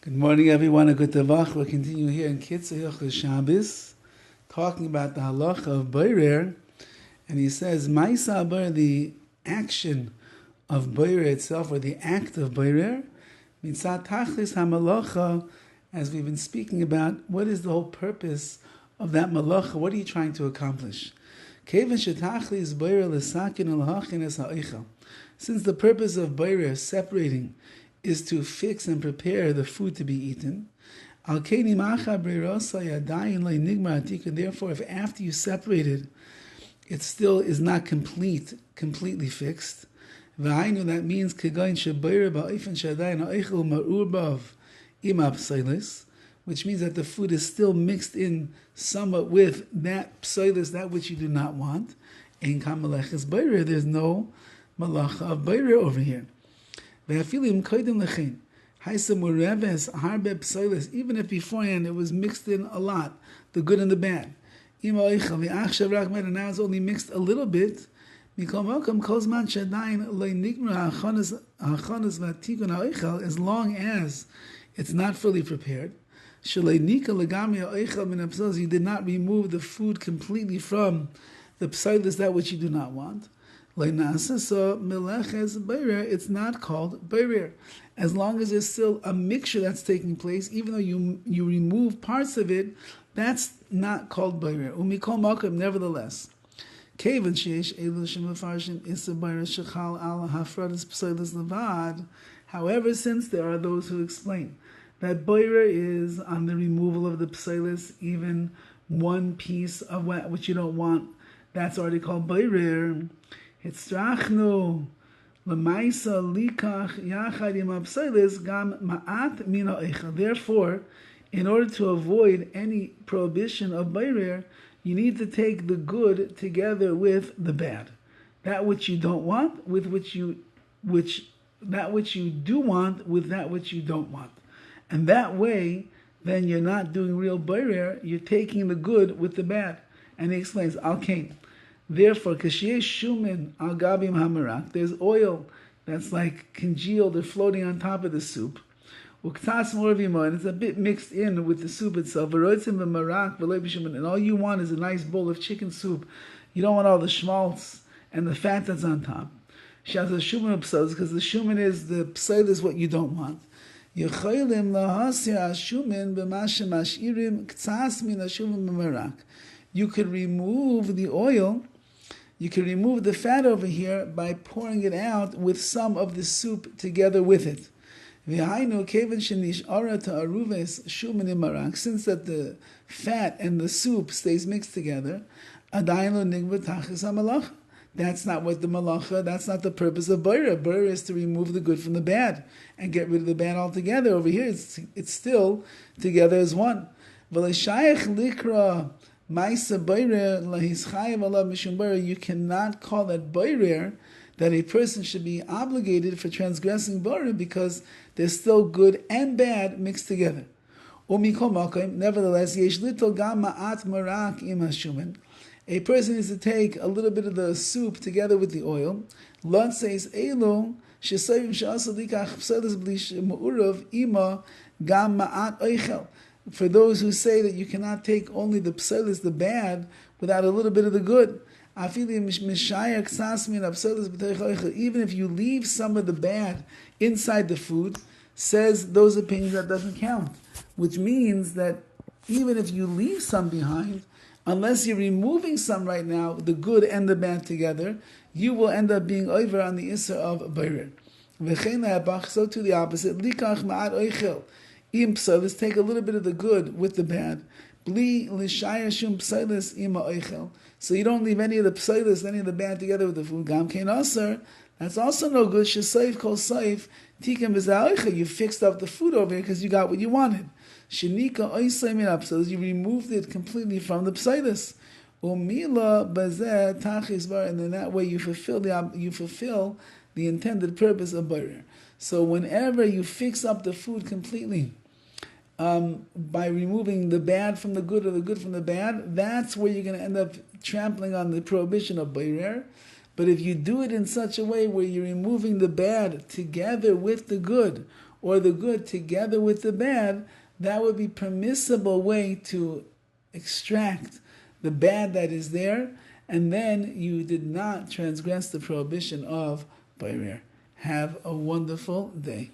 Good morning, everyone. A good Tavach. We'll continue here in KITZUR, HILCHOS, SHABBOS, talking about the halacha of boirer. And he says, Ma'isa boirer, the action of boirer itself, or the act of boirer, mitzat tachlis hamalacha, as we've been speaking about, what is the whole purpose of that malacha? What are you trying to accomplish? Since the purpose of boirer, separating, is to fix and prepare the food to be eaten. Therefore, if after you separated, it still is not completely fixed, that means which means that the food is still mixed in somewhat with that pseilis, that which you do not want. There's no malacha of boirer over here. Even if beforehand it was mixed in a lot, the good and the bad. Now it's only mixed a little bit. As long as it's not fully prepared. You did not remove the food completely from the pseilis, that which you do not want. It's not called boirer. As long as there's still a mixture that's taking place, even though you remove parts of it, that's not called boirer. Nevertheless, however, since there are those who explain that boirer is on the removal of the pseilis, even one piece of which you don't want, that's already called boirer. Hitzrachnu l'maisa likach yachad im pseilis gam ma'at min ha'eichel. Therefore, in order to avoid any prohibition of boirer, you need to take the good together with the bad, that which you don't want with that which you do want with that which you don't want, and that way, then you're not doing real boirer. You're taking the good with the bad. And he explains, al-kain. Therefore, kashiyesh shumin al gabim hamarak, there's oil that's like congealed or floating on top of the soup. Uktas morvimo, and it's a bit mixed in with the soup itself. And all you want is a nice bowl of chicken soup. You don't want all the schmaltz and the fat that's on top. Shaz shumin pseilis, because the shumin is the pseilis, what you don't want. Yecholim lahasir ashumin b'mashem ashirim ktas min ashumin b'marak. You could remove the oil. You can remove the fat over here by pouring it out with some of the soup together with it. Since that the fat and the soup stays mixed together, that's not what the malacha, that's not the purpose of boirer. Boirer is to remove the good from the bad and get rid of the bad altogether. Over here, it's still together as one. You cannot call that boirer, that a person should be obligated for transgressing boirer, because there's still good and bad mixed together. Nevertheless, a person is to take a little bit of the soup together with the oil. For those who say that you cannot take only the pseilis, the bad, without a little bit of the good. Even if you leave some of the bad inside the food, says those opinions, that doesn't count. Which means that even if you leave some behind, unless you're removing some right now, the good and the bad together, you will end up being over on the issur of boirer. So to the opposite, likach ma'at oichel. Let's take a little bit of the good with the bad. So you don't leave any of the pseilis, any of the bad together with the food. That's also no good. You fixed up the food over here because you got what you wanted. So you removed it completely from the pseilis. And in that way you fulfill the intended purpose of boirer. So whenever you fix up the food completely, by removing the bad from the good or the good from the bad, that's where you're going to end up trampling on the prohibition of boirer. But if you do it in such a way where you're removing the bad together with the good, or the good together with the bad, that would be permissible way to extract the bad that is there, and then you did not transgress the prohibition of Bayrir. Have a wonderful day.